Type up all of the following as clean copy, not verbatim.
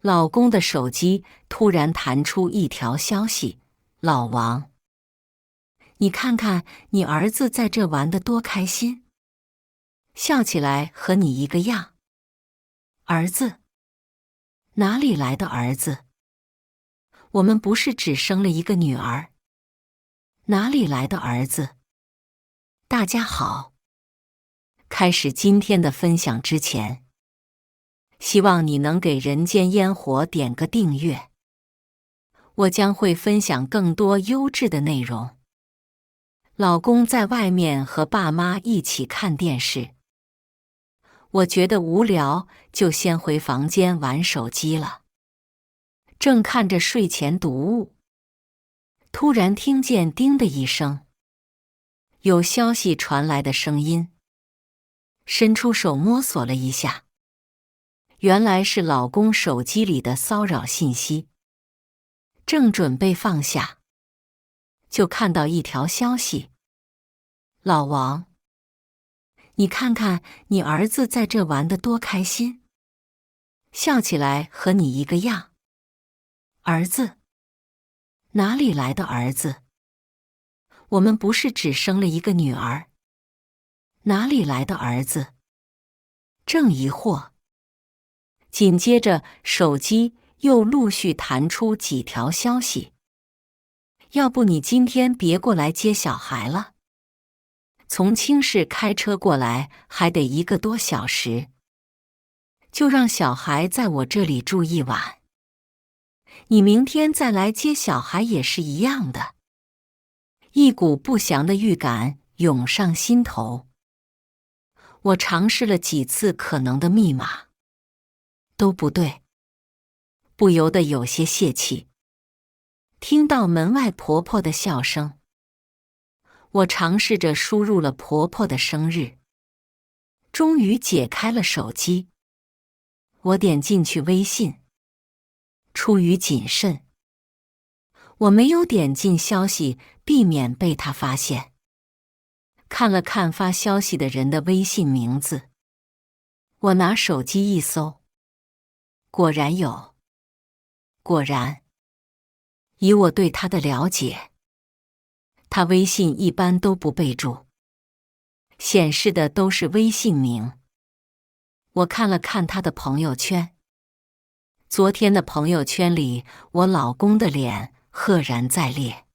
老公的手机突然弹出一条消息：老王，你看看你儿子在这玩得多开心，笑起来和你一个样。儿子？哪里来的儿子？我们不是只生了一个女儿？哪里来的儿子？大家好。开始今天的分享之前，希望你能给人间烟火点个订阅，我将会分享更多优质的内容。老公在外面和爸妈一起看电视，我觉得无聊，就先回房间玩手机了。正看着睡前读物，突然听见叮的一声，有消息传来的声音。伸出手摸索了一下，原来是老公手机里的骚扰信息。正准备放下，就看到一条消息：老王，你看看你儿子在这玩得多开心，笑起来和你一个样。儿子？哪里来的儿子？我们不是只生了一个女儿？哪里来的儿子？正疑惑，紧接着手机又陆续弹出几条消息：要不你今天别过来接小孩了，从青市开车过来还得1个多小时，就让小孩在我这里住一晚，你明天再来接小孩也是一样的。一股不祥的预感涌上心头。我尝试了几次可能的密码，都不对，不由得有些泄气。听到门外婆婆的笑声，我尝试着输入了婆婆的生日，终于解开了手机。我点进去微信，出于谨慎，我没有点进消息，避免被她发现。看了看发消息的人的微信名字，我拿手机一搜，果然有。果然，以我对他的了解，他微信一般都不备注，显示的都是微信名。我看了看他的朋友圈，昨天的朋友圈里，我老公的脸赫然在列。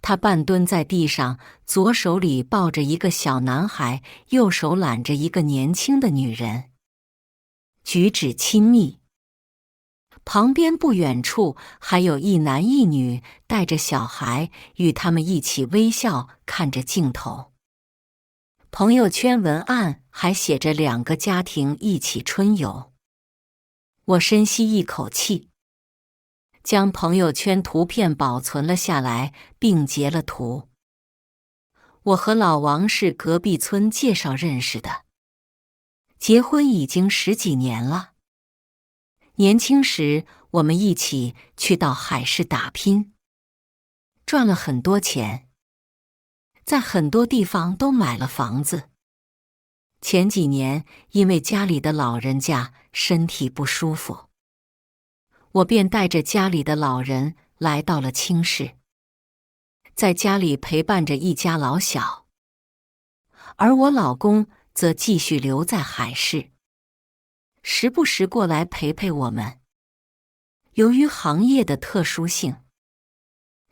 他半蹲在地上，左手里抱着一个小男孩，右手揽着一个年轻的女人，举止亲密。旁边不远处还有一男一女带着小孩，与他们一起微笑看着镜头。朋友圈文案还写着2个家庭一起春游。我深吸一口气，将朋友圈图片保存了下来，并截了图。我和老王是隔壁村介绍认识的，结婚已经10几年了。年轻时我们一起去到海市打拼，赚了很多钱，在很多地方都买了房子。前几年因为家里的老人家身体不舒服，我便带着家里的老人来到了青市，在家里陪伴着一家老小，而我老公则继续留在海市，时不时过来陪陪我们。由于行业的特殊性，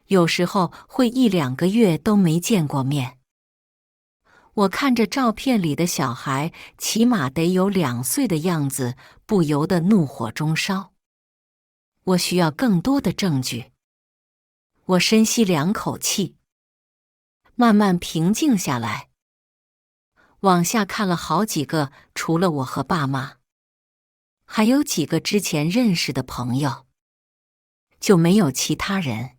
有时候会1、2个月都没见过面。我看着照片里的小孩，起码得有2岁的样子，不由得怒火中烧。我需要更多的证据。我深吸2口气，慢慢平静下来，往下看了好几个，除了我和爸妈，还有几个之前认识的朋友，就没有其他人。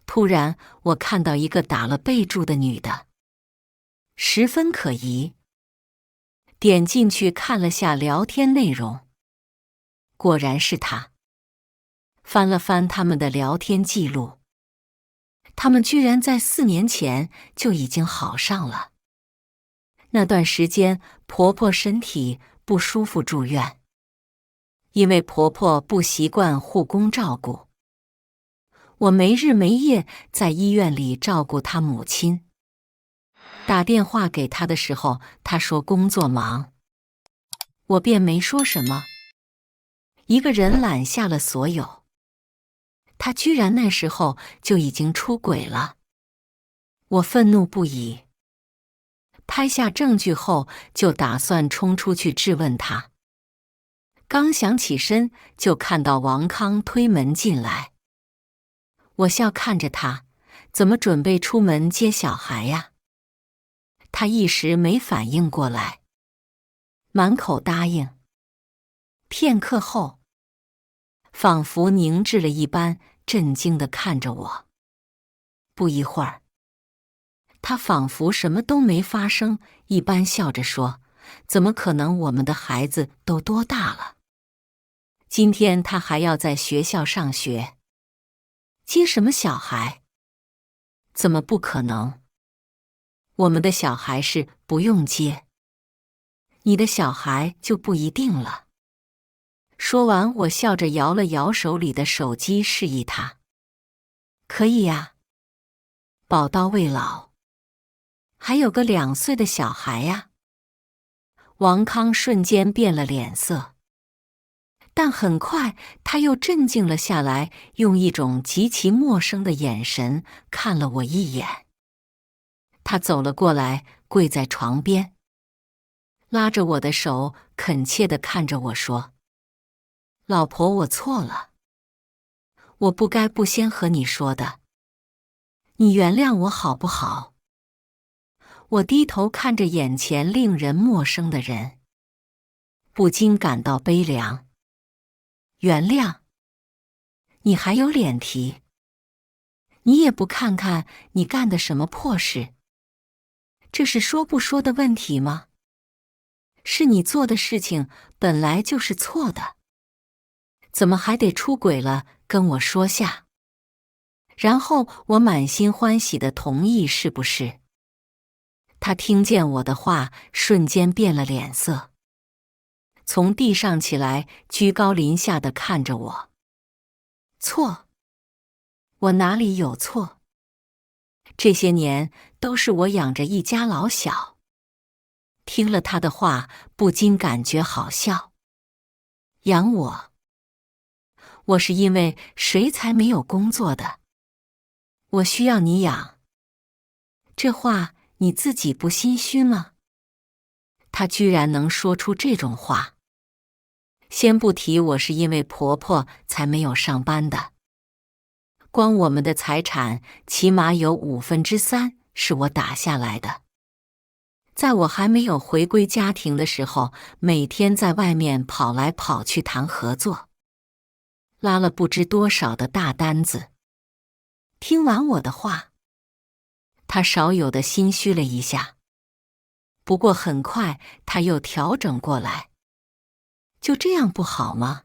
突然，我看到一个打了备注的女的，十分可疑。点进去看了下聊天内容，果然是她。翻了翻他们的聊天记录，他们居然在4年前就已经好上了。那段时间，婆婆身体不舒服住院，因为婆婆不习惯护工照顾，我没日没夜在医院里照顾她母亲。打电话给她的时候，她说工作忙，我便没说什么。一个人揽下了所有，她居然那时候就已经出轨了，我愤怒不已。拍下证据后，就打算冲出去质问她。刚想起身，就看到王康推门进来。我笑看着他，怎么准备出门接小孩呀？他一时没反应过来，满口答应。片刻后，仿佛凝滞了一般，震惊地看着我。不一会儿，他仿佛什么都没发生一般，笑着说：“怎么可能？我们的孩子都多大了？今天他还要在学校上学，接什么小孩？怎么不可能？我们的小孩是不用接，你的小孩就不一定了。”说完，我笑着摇了摇手里的手机，示意他：“可以呀，宝刀未老，还有个2岁的小孩呀。”王康瞬间变了脸色，但很快他又镇静了下来，用一种极其陌生的眼神看了我一眼。他走了过来，跪在床边，拉着我的手，恳切地看着我说：“老婆，我错了，我不该不先和你说的，你原谅我好不好？”我低头看着眼前令人陌生的人，不禁感到悲凉。原谅？你还有脸提？你也不看看你干的什么破事？这是说不说的问题吗？是你做的事情本来就是错的，怎么还得出轨了跟我说下？然后我满心欢喜地同意，是不是？他听见我的话，瞬间变了脸色，从地上起来，居高临下地看着我。错？我哪里有错？这些年都是我养着一家老小。听了他的话，不禁感觉好笑。养我？我是因为谁才没有工作的？我需要你养？这话你自己不心虚吗？他居然能说出这种话。先不提我是因为婆婆才没有上班的，光我们的财产起码有3/5是我打下来的。在我还没有回归家庭的时候，每天在外面跑来跑去谈合作，拉了不知多少的大单子。听完我的话，他少有的心虚了一下，不过很快他又调整过来。就这样不好吗？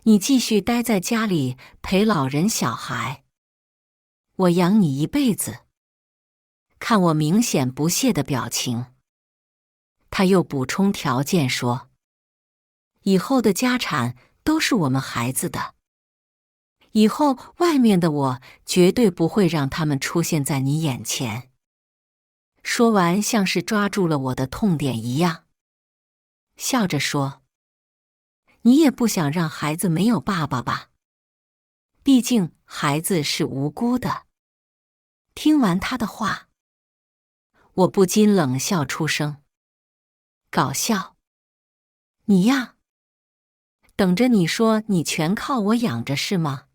你继续待在家里陪老人小孩，我养你一辈子。看我明显不屑的表情，他又补充条件说：“以后的家产都是我们孩子的，以后外面的我绝对不会让他们出现在你眼前。”说完，像是抓住了我的痛点一样，笑着说：“你也不想让孩子没有爸爸吧？毕竟孩子是无辜的。”听完他的话，我不禁冷笑出声。搞笑？你呀，等着你说你全靠我养着是吗？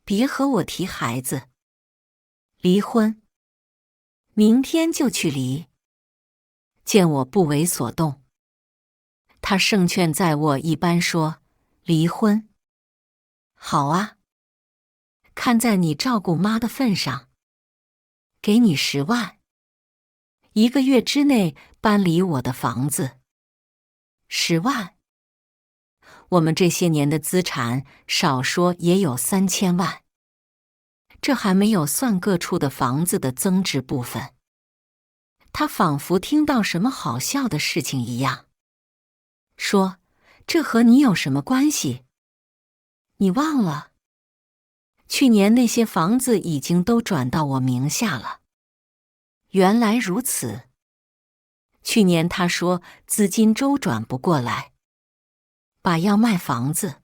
别和我提孩子。离婚？明天就去离。见我不为所动，他胜券在握一般说：“离婚？好啊，看在你照顾妈的份上，给你10万，1个月之内搬离我的房子。10万？我们这些年的资产少说也有3000万，这还没有算各处的房子的增值部分。”他仿佛听到什么好笑的事情一样，说：“这和你有什么关系？你忘了？去年那些房子已经都转到我名下了。原来如此。去年他说资金周转不过来，把要卖房子。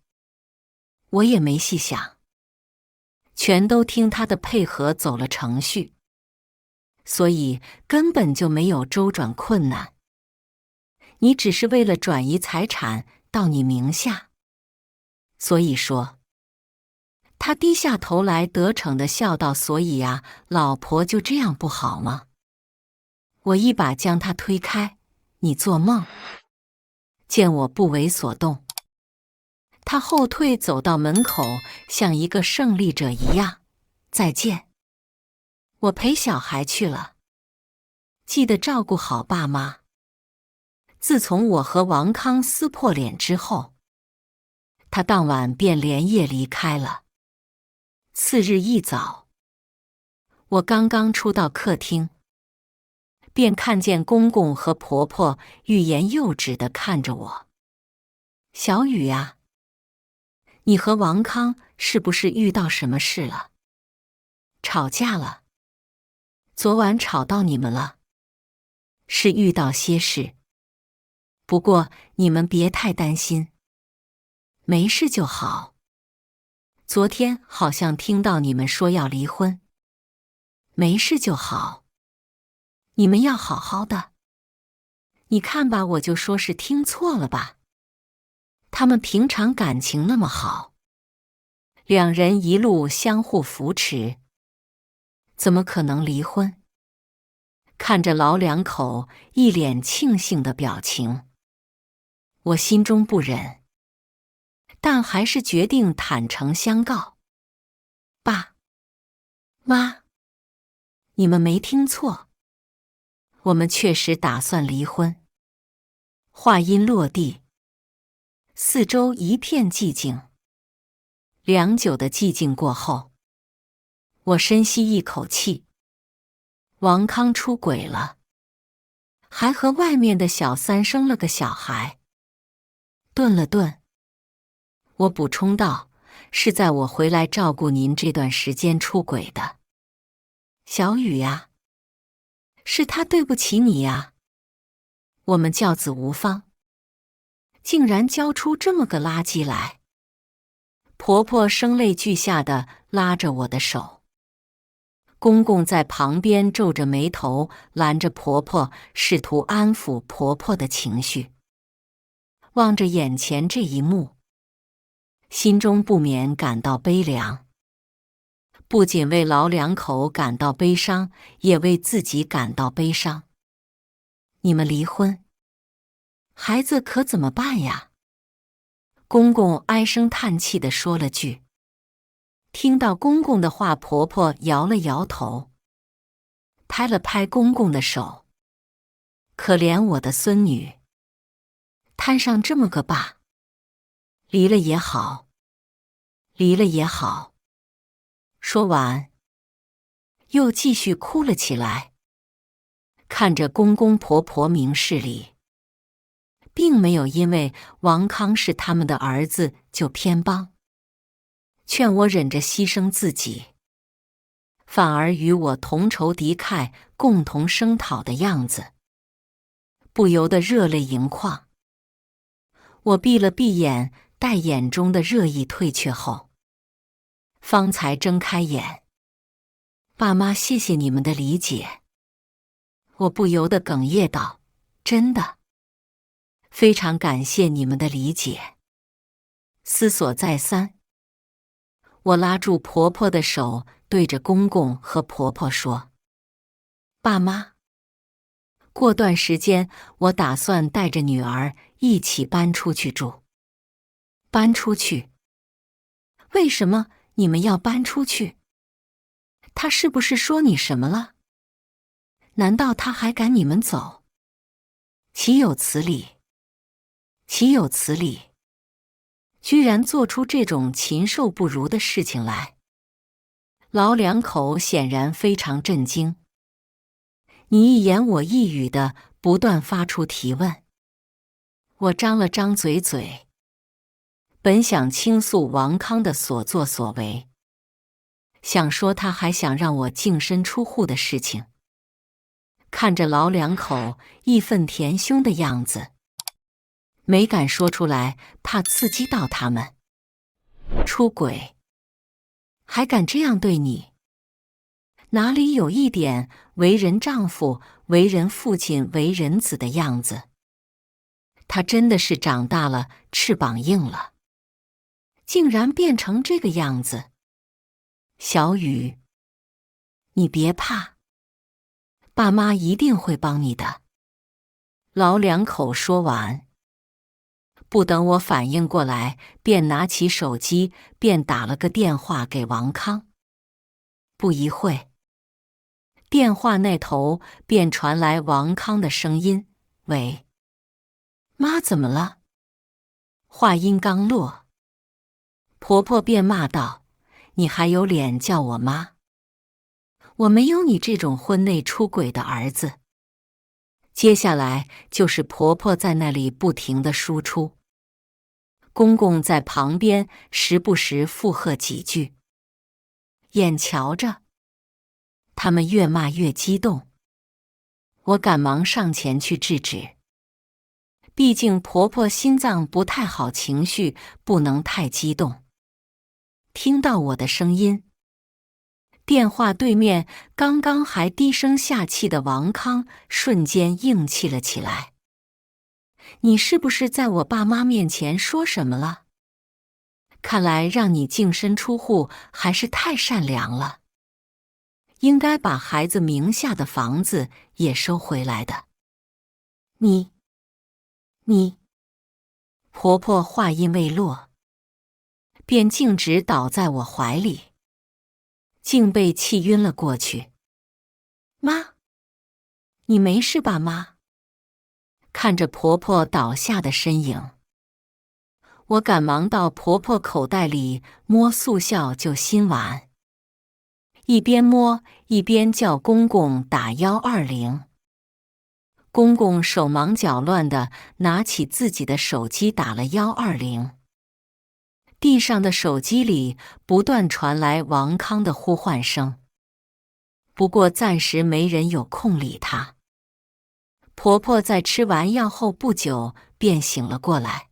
我也没细想，全都听他的配合走了程序，所以根本就没有周转困难。你只是为了转移财产到你名下。所以说，他低下头来得逞地笑道：所以呀，老婆就这样不好吗？我一把将他推开：你做梦！见我不为所动，他后退走到门口，像一个胜利者一样：再见，我陪小孩去了，记得照顾好爸妈。自从我和王康撕破脸之后，他当晚便连夜离开了。次日一早，我刚刚出到客厅，便看见公公和婆婆欲言又止地看着我。小雨呀，你和王康是不是遇到什么事了？吵架了？昨晚吵到你们了？是遇到些事，不过你们别太担心，没事就好。昨天好像听到你们说要离婚，没事就好。你们要好好的。你看吧，我就说是听错了吧。他们平常感情那么好，两人一路相互扶持，怎么可能离婚？看着老两口一脸庆幸的表情，我心中不忍，但还是决定坦诚相告。爸妈，你们没听错，我们确实打算离婚。话音落地，四周一片寂静。良久的寂静过后，我深吸一口气。王康出轨了，还和外面的小三生了个小孩。顿了顿，我补充道：是在我回来照顾您这段时间出轨的。小雨呀，是他对不起你呀。我们教子无方，竟然教出这么个垃圾来。婆婆声泪俱下地拉着我的手，公公在旁边皱着眉头拦着婆婆，试图安抚婆婆的情绪。望着眼前这一幕，心中不免感到悲凉，不仅为老两口感到悲伤，也为自己感到悲伤。你们离婚，孩子可怎么办呀？公公唉声叹气地说了句。听到公公的话，婆婆摇了摇头，拍了拍公公的手。可怜我的孙女，摊上这么个爸，离了也好，离了也好。说完，又继续哭了起来。看着公公婆婆明事理，并没有因为王康是他们的儿子就偏帮，劝我忍着牺牲自己，反而与我同仇敌忾，共同声讨的样子，不由得热泪盈眶。我闭了闭眼，待眼中的热意退却后，方才睁开眼。爸妈，谢谢你们的理解。我不由得哽咽道：真的，非常感谢你们的理解。思索再三，我拉住婆婆的手，对着公公和婆婆说：爸妈，过段时间我打算带着女儿一起搬出去住。搬出去？为什么你们要搬出去？他是不是说你什么了？难道他还赶你们走？岂有此理！岂有此理！居然做出这种禽兽不如的事情来！老两口显然非常震惊，你一言我一语的不断发出提问。我张了张嘴，本想倾诉王康的所作所为，想说他还想让我净身出户的事情，看着老两口义愤填膺的样子，没敢说出来，怕刺激到他们。出轨，还敢这样对你？哪里有一点为人丈夫、为人父亲、为人子的样子？他真的是长大了，翅膀硬了，竟然变成这个样子。小雨，你别怕，爸妈一定会帮你的。老两口说完，不等我反应过来，便拿起手机，便打了个电话给王康。不一会，电话那头便传来王康的声音：“喂，妈，怎么了？”话音刚落，婆婆便骂道：“你还有脸叫我妈？我没有你这种婚内出轨的儿子。”接下来就是婆婆在那里不停地输出，公公在旁边时不时附和几句。眼瞧着他们越骂越激动，我赶忙上前去制止。毕竟婆婆心脏不太好，情绪不能太激动。听到我的声音，电话对面刚刚还低声下气的王康瞬间硬气了起来。你是不是在我爸妈面前说什么了？看来让你净身出户还是太善良了，应该把孩子名下的房子也收回来的。你，婆婆话音未落，便径直倒在我怀里，竟被气晕了过去。妈，你没事吧？妈，看着婆婆倒下的身影，我赶忙到婆婆口袋里摸速效救心丸，一边摸一边叫公公打120。公公手忙脚乱地拿起自己的手机打了120。地上的手机里不断传来王康的呼唤声，不过暂时没人有空理他。婆婆在吃完药后不久便醒了过来。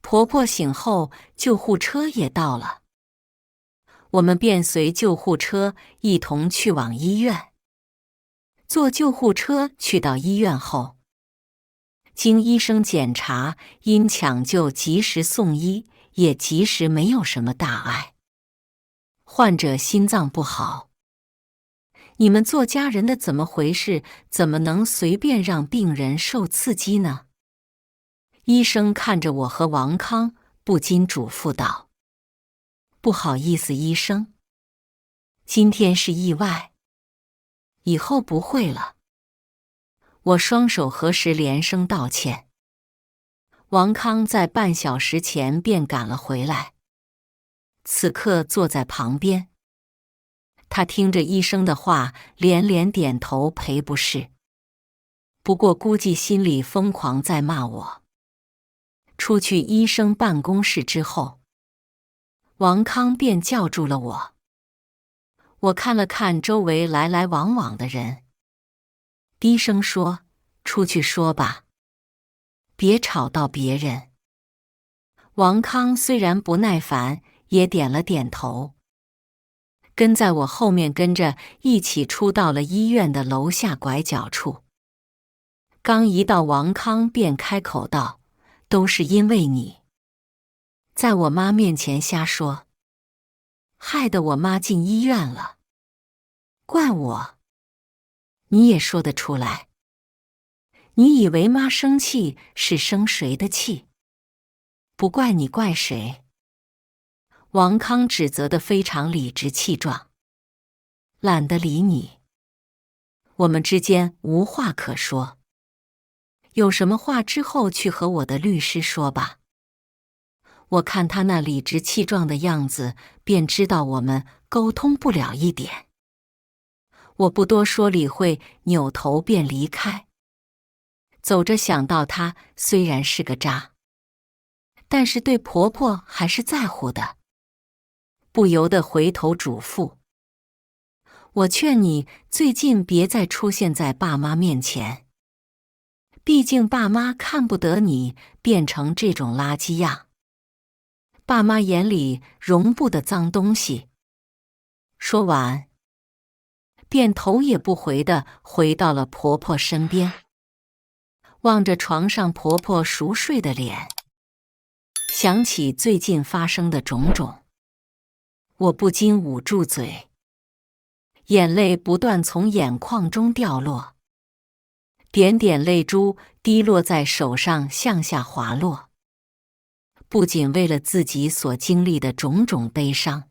婆婆醒后，救护车也到了，我们便随救护车一同去往医院。坐救护车去到医院后，经医生检查，因抢救及时送医，也及时没有什么大碍。患者心脏不好。你们做家人的怎么回事？怎么能随便让病人受刺激呢？医生看着我和王康，不禁嘱咐道：“不好意思，医生，今天是意外，以后不会了。”我双手合十，连声道歉。王康在半小时前便赶了回来，此刻坐在旁边。他听着医生的话，连连点头赔不是。不过估计心里疯狂在骂我。出去医生办公室之后，王康便叫住了我。我看了看周围来来往往的人，低声说：“出去说吧，别吵到别人。”王康虽然不耐烦，也点了点头，跟在我后面跟着一起出到了医院的楼下拐角处。刚一到，王康便开口道：“都是因为你，在我妈面前瞎说，害得我妈进医院了。怪我，你也说得出来。你以为妈生气是生谁的气？不怪你，怪谁？”王康指责得非常理直气壮。懒得理你，我们之间无话可说。有什么话之后去和我的律师说吧。我看他那理直气壮的样子，便知道我们沟通不了一点。我不多说理会，扭头便离开。走着想到他虽然是个渣，但是对婆婆还是在乎的，不由得回头嘱咐：我劝你最近别再出现在爸妈面前，毕竟爸妈看不得你变成这种垃圾样，爸妈眼里容不得脏东西。说完，便头也不回地回到了婆婆身边，望着床上婆婆熟睡的脸，想起最近发生的种种，我不禁捂住嘴，眼泪不断从眼眶中掉落，点点泪珠滴落在手上向下滑落。不仅为了自己所经历的种种悲伤，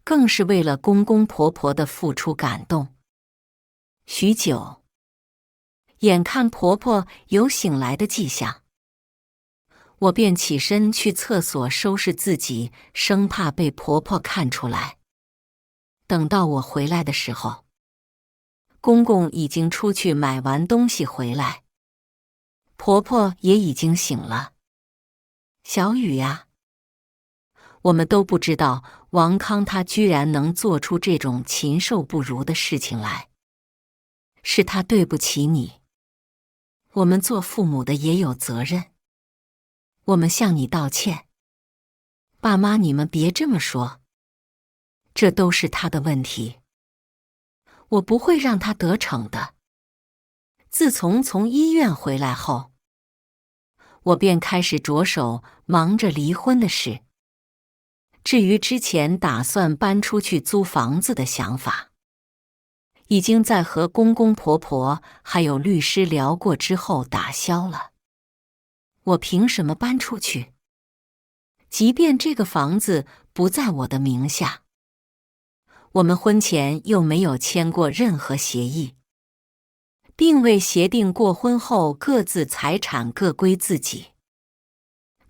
更是为了公公婆婆的付出感动。许久，眼看婆婆有醒来的迹象，我便起身去厕所收拾自己，生怕被婆婆看出来。等到我回来的时候，公公已经出去买完东西回来，婆婆也已经醒了。小雨呀，我们都不知道王康他居然能做出这种禽兽不如的事情来，是他对不起你，我们做父母的也有责任，我们向你道歉。爸妈，你们别这么说，这都是他的问题，我不会让他得逞的。自从医院回来后，我便开始着手忙着离婚的事。至于之前打算搬出去租房子的想法，已经在和公公婆婆还有律师聊过之后打消了。我凭什么搬出去？即便这个房子不在我的名下，我们婚前又没有签过任何协议，并未协定过婚后各自财产各归自己。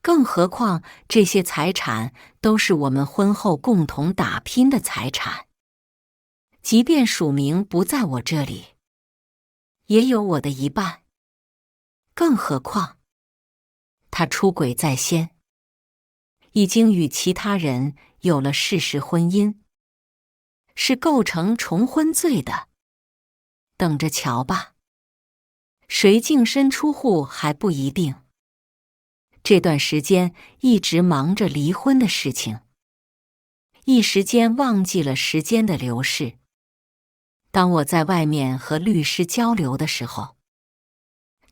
更何况这些财产都是我们婚后共同打拼的财产，即便署名不在我这里，也有我的一半。更何况他出轨在先，已经与其他人有了事实婚姻，是构成重婚罪的。等着瞧吧，谁净身出户还不一定。这段时间一直忙着离婚的事情，一时间忘记了时间的流逝。当我在外面和律师交流的时候，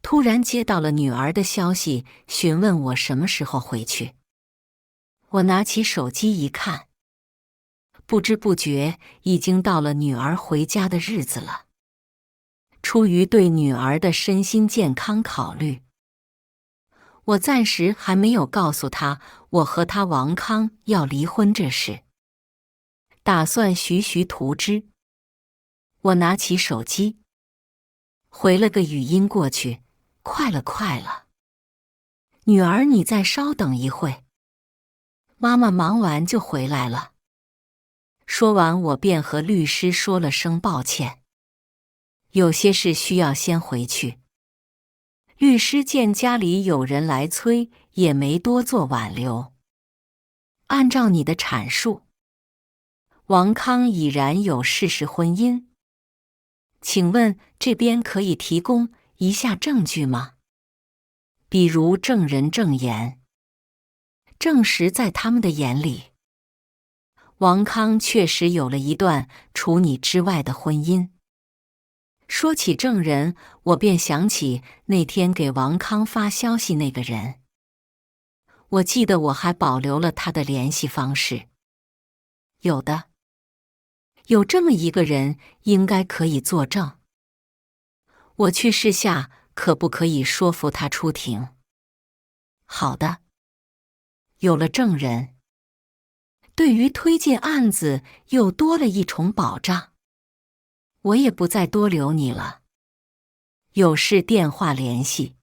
突然接到了女儿的消息，询问我什么时候回去。我拿起手机一看，不知不觉已经到了女儿回家的日子了。出于对女儿的身心健康考虑，我暂时还没有告诉她我和他王康要离婚这事，打算徐徐图之。我拿起手机，回了个语音过去：快了快了，女儿你再稍等一会，妈妈忙完就回来了。说完，我便和律师说了声抱歉，有些事需要先回去。律师见家里有人来催，也没多做挽留。按照你的阐述，王康已然有事实婚姻，请问这边可以提供一下证据吗？比如证人证言，证实在他们的眼里，王康确实有了一段除你之外的婚姻。说起证人，我便想起那天给王康发消息那个人。我记得我还保留了他的联系方式。有这么一个人，应该可以作证。我去试下，可不可以说服他出庭？好的。有了证人，对于推进案子又多了一重保障。我也不再多留你了，有事电话联系。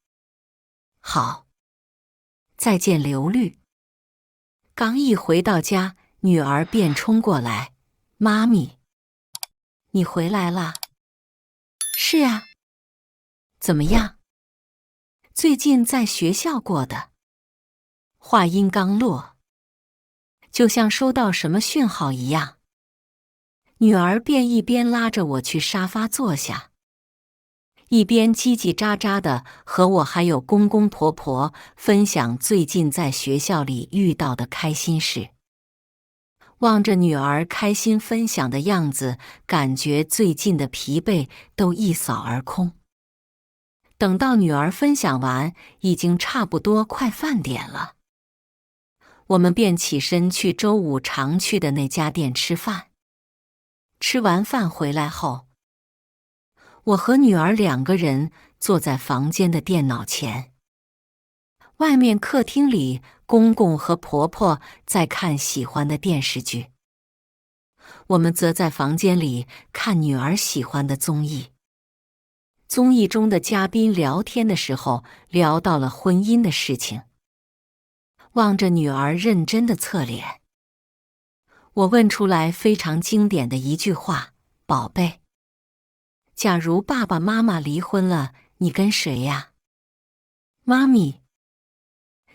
好，再见刘律。刚一回到家，女儿便冲过来：妈咪，你回来啦？是啊。怎么样？最近在学校过的？话音刚落，就像收到什么讯号一样，女儿便一边拉着我去沙发坐下，一边叽叽喳喳地和我还有公公婆婆分享最近在学校里遇到的开心事。望着女儿开心分享的样子，感觉最近的疲惫都一扫而空。等到女儿分享完，已经差不多快饭点了，我们便起身去周五常去的那家店吃饭。吃完饭回来后，我和女儿2个人坐在房间的电脑前，外面客厅里公公和婆婆在看喜欢的电视剧，我们则在房间里看女儿喜欢的综艺。综艺中的嘉宾聊天的时候聊到了婚姻的事情，望着女儿认真的侧脸，我问出来非常经典的一句话：宝贝，假如爸爸妈妈离婚了，你跟谁呀？妈咪，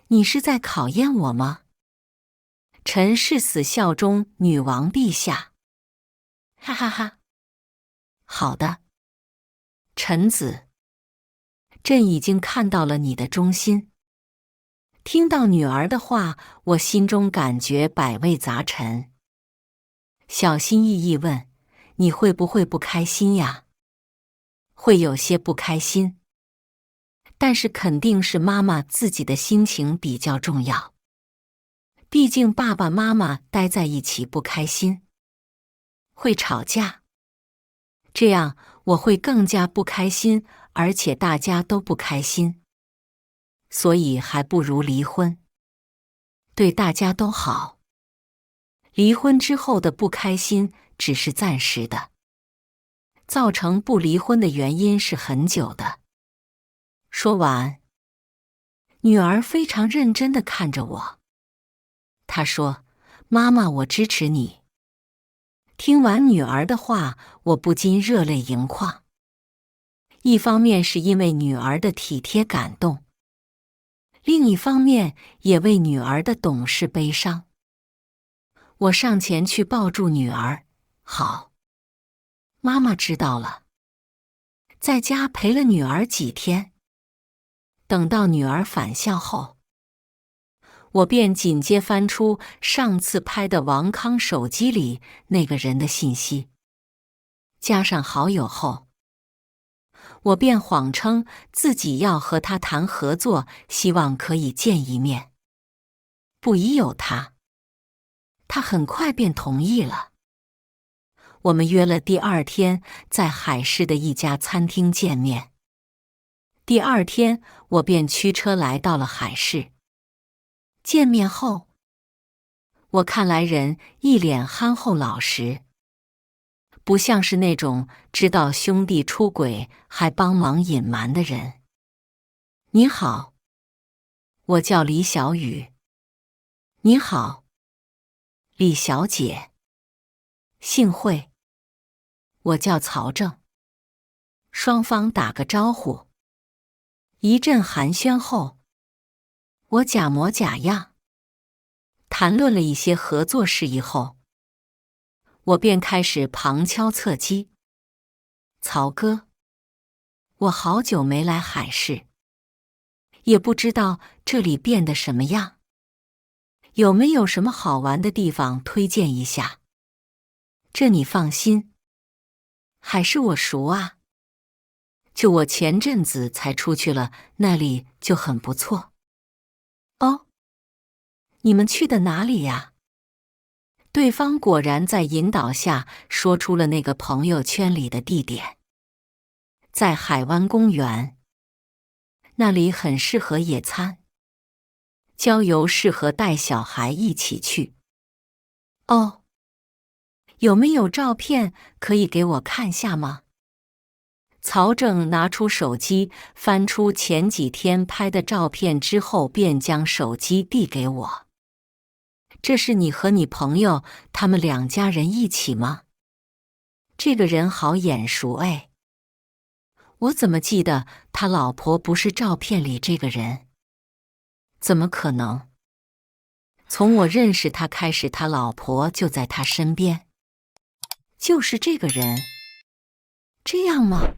你是在考验我吗？臣是死效忠女王陛下。哈哈哈。好的，臣子，朕已经看到了你的忠心。听到女儿的话，我心中感觉百味杂陈，小心翼翼问：你会不会不开心呀？会有些不开心，但是肯定是妈妈自己的心情比较重要。毕竟爸爸妈妈待在一起不开心，会吵架，这样我会更加不开心，而且大家都不开心。所以还不如离婚，对大家都好。离婚之后的不开心只是暂时的，造成不离婚的原因是很久的。说完，女儿非常认真地看着我，她说：妈妈，我支持你。听完女儿的话，我不禁热泪盈眶。一方面是因为女儿的体贴感动，另一方面也为女儿的懂事悲伤。我上前去抱住女儿，好，妈妈知道了。在家陪了女儿几天，等到女儿返校后，我便紧接翻出上次拍的王康手机里那个人的信息，加上好友后，我便谎称自己要和他谈合作，希望可以见一面。不疑有他，他很快便同意了。我们约了第2天在海市的一家餐厅见面。第2天，我便驱车来到了海市。见面后，我看来人一脸憨厚老实，不像是那种知道兄弟出轨还帮忙隐瞒的人。你好，我叫李小雨。你好，李小姐。幸会，我叫曹正。双方打个招呼，一阵寒暄后，我假模假样谈论了一些合作事宜后，我便开始旁敲侧击。曹哥，我好久没来海市，也不知道这里变得什么样，有没有什么好玩的地方推荐一下？这你放心，海市我熟啊，就我前阵子才出去了，那里就很不错。哦，你们去的哪里呀？对方果然在引导下说出了那个朋友圈里的地点，在海湾公园，那里很适合野餐，郊游适合带小孩一起去。哦，有没有照片可以给我看下吗？曹正拿出手机，翻出前几天拍的照片之后，便将手机递给我。这是你和你朋友他们2家人一起吗？这个人好眼熟哎，我怎么记得他老婆不是照片里这个人？怎么可能？从我认识他开始，他老婆就在他身边。就是这个人。这样吗？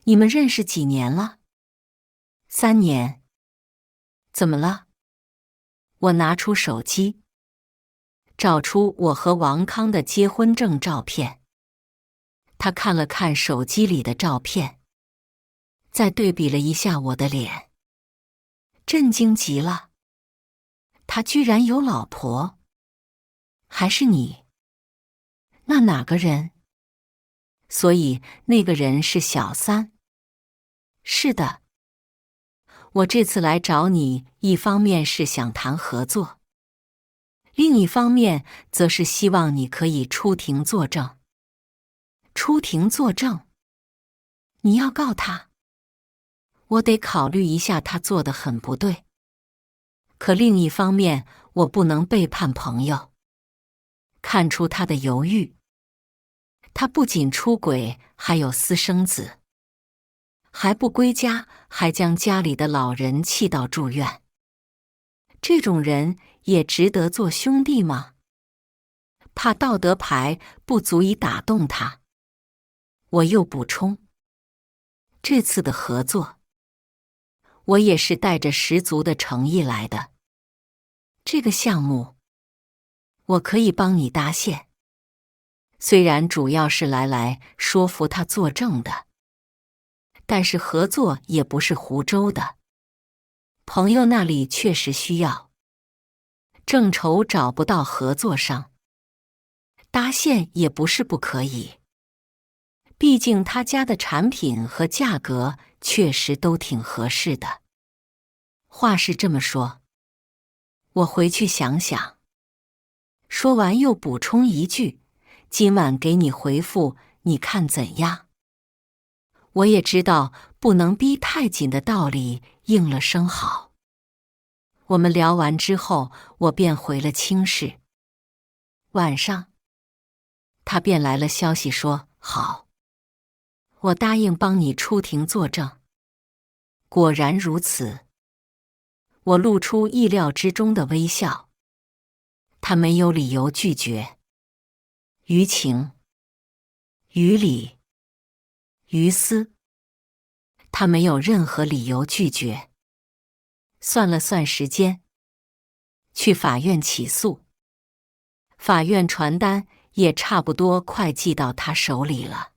你们认识几年了？3年。怎么了？我拿出手机，找出我和王康的结婚证照片。他看了看手机里的照片，再对比了一下我的脸，震惊极了。他居然有老婆。还是你？那哪个人？所以那个人是小三。是的。我这次来找你，一方面是想谈合作，另一方面则是希望你可以出庭作证。出庭作证？你要告他？我得考虑一下，他做得很不对。可另一方面，我不能背叛朋友。看出他的犹豫。他不仅出轨，还有私生子，还不归家，还将家里的老人气到住院。这种人也值得做兄弟吗？怕道德牌不足以打动他，我又补充，这次的合作，我也是带着十足的诚意来的。这个项目，我可以帮你搭线。虽然主要是来说服他作证的，但是合作也不是胡诌的。朋友那里确实需要，正愁找不到合作商，搭线也不是不可以。毕竟他家的产品和价格确实都挺合适的。话是这么说，我回去想想。说完又补充一句，今晚给你回复，你看怎样？我也知道不能逼太紧的道理，应了声好。我们聊完之后，我便回了青市。晚上，他便来了消息说，好，我答应帮你出庭作证。果然如此。我露出意料之中的微笑。他没有理由拒绝。于情，于理，于私，他没有任何理由拒绝。算了算时间，去法院起诉。法院传单也差不多快寄到他手里了。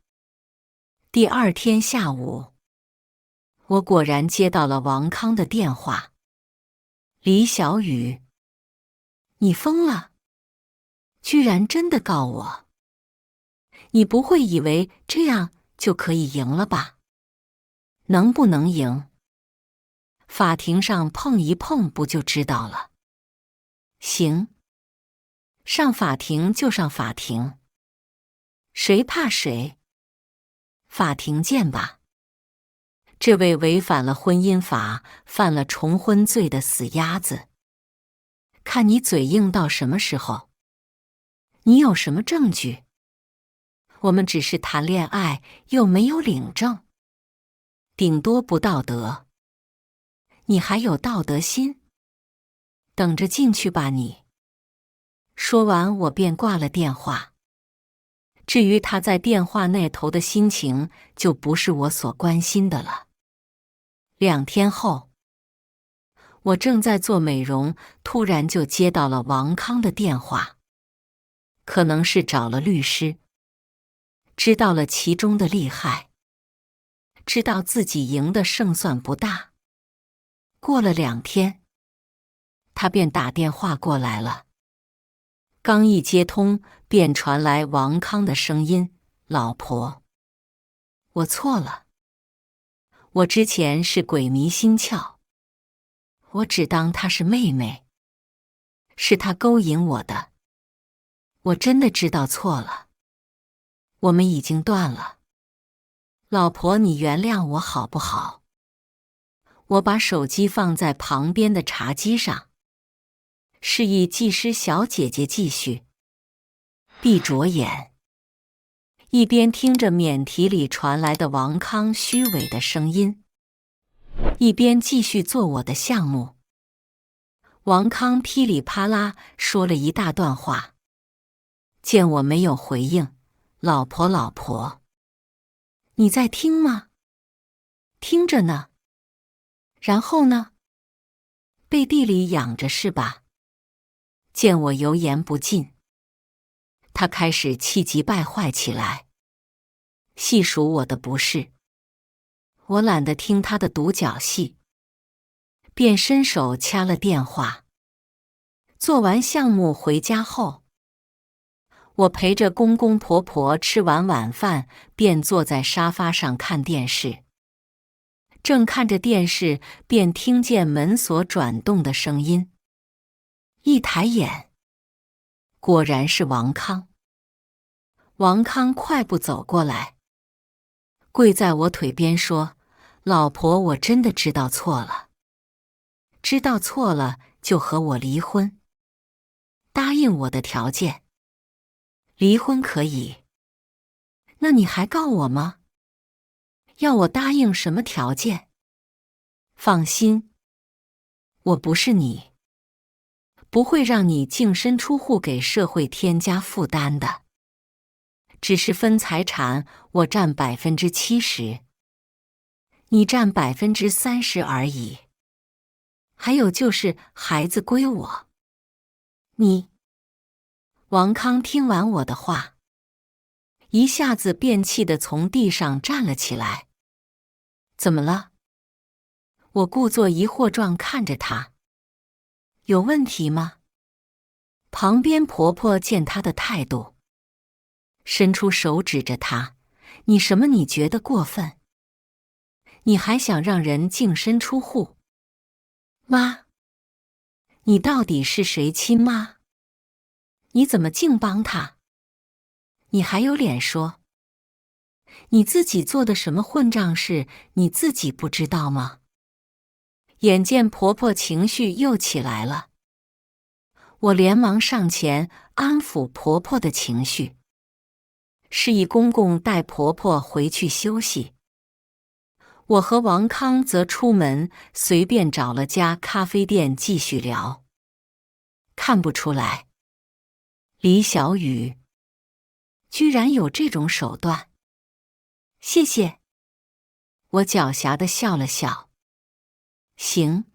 第二天下午，我果然接到了王康的电话。李小雨，你疯了？居然真的告我？你不会以为这样就可以赢了吧？能不能赢？法庭上碰一碰不就知道了。行，上法庭就上法庭。谁怕谁？法庭见吧。这位违反了婚姻法、犯了重婚罪的死鸭子，看你嘴硬到什么时候？你有什么证据？我们只是谈恋爱，又没有领证，顶多不道德。你还有道德心？等着进去吧你。说完，我便挂了电话。至于他在电话那头的心情，就不是我所关心的了。2天后，我正在做美容，突然就接到了王康的电话。可能是找了律师，知道了其中的厉害，知道自己赢的胜算不大。过了2天，他便打电话过来了。刚一接通，便传来王康的声音：“老婆，我错了。我之前是鬼迷心窍，我只当她是妹妹，是她勾引我的。我真的知道错了，我们已经断了。老婆，你原谅我好不好？”我把手机放在旁边的茶几上，示意技师小姐姐继续。闭着眼，一边听着免提里传来的王康虚伪的声音，一边继续做我的项目。王康噼里啪啦说了一大段话。见我没有回应，老婆老婆，你在听吗？听着呢。然后呢？背地里养着是吧？见我油盐不进，他开始气急败坏起来，细数我的不是。我懒得听他的独角戏，便伸手掐了电话。做完项目回家后，我陪着公公婆婆吃完晚饭，便坐在沙发上看电视。正看着电视，便听见门锁转动的声音。一抬眼，果然是王康。王康快步走过来，跪在我腿边说：“老婆，我真的知道错了，知道错了就和我离婚，答应我的条件。离婚可以，那你还告我吗？要我答应什么条件？放心，我不是你，不会让你净身出户给社会添加负担的。只是分财产，我占70%，你占30%而已。还有就是孩子归我。你……”王康听完我的话，一下子便气得从地上站了起来。怎么了？我故作疑惑状看着他。有问题吗？旁边婆婆见他的态度，伸出手指着他：“你什么？你觉得过分？你还想让人净身出户？妈，你到底是谁亲妈？你怎么净帮他？你还有脸说？你自己做的什么混账事，你自己不知道吗？”眼见婆婆情绪又起来了，我连忙上前安抚婆婆的情绪，示意公公带婆婆回去休息。我和王康则出门，随便找了家咖啡店继续聊。看不出来，李小雨居然有这种手段。谢谢。我狡黠地笑了笑。行，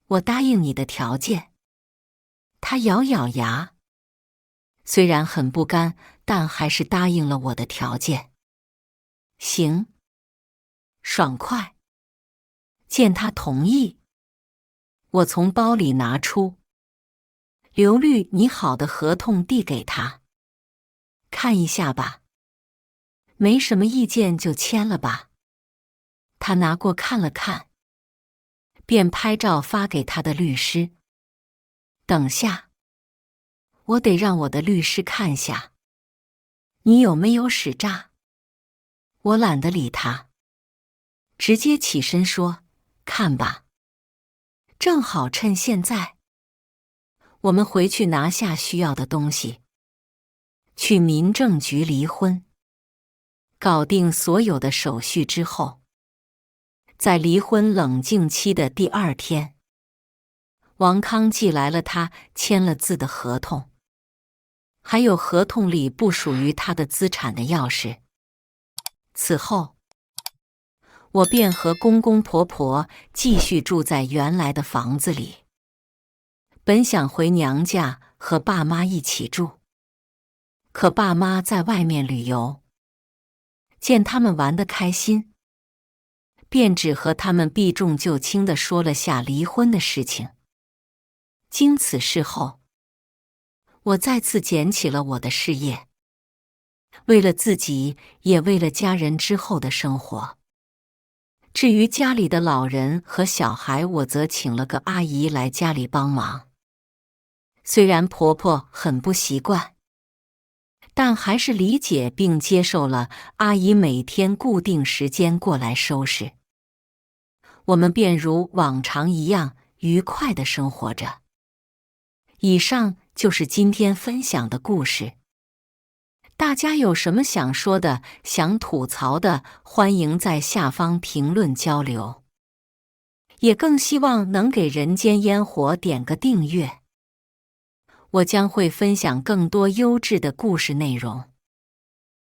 我答应你的条件。他咬咬牙，虽然很不甘，但还是答应了我的条件。行，爽快。见他同意，我从包里拿出刘律拟好的合同递给他。看一下吧，没什么意见就签了吧。他拿过看了看，便拍照发给他的律师。等下，我得让我的律师看下，你有没有使诈？我懒得理他，直接起身说：“看吧。”正好趁现在，我们回去拿下需要的东西，去民政局离婚，搞定所有的手续之后，在离婚冷静期的第2天，王康寄来了他签了字的合同，还有合同里不属于他的资产的钥匙。此后，我便和公公婆婆继续住在原来的房子里。本想回娘家和爸妈一起住，可爸妈在外面旅游，见他们玩得开心，便只和他们避重就轻地说了下离婚的事情。经此事后，我再次捡起了我的事业，为了自己，也为了家人之后的生活。至于家里的老人和小孩，我则请了个阿姨来家里帮忙。虽然婆婆很不习惯，但还是理解并接受了阿姨每天固定时间过来收拾。我们便如往常一样愉快地生活着。以上就是今天分享的故事。大家有什么想说的、想吐槽的，欢迎在下方评论交流。也更希望能给人间烟火点个订阅。我将会分享更多优质的故事内容。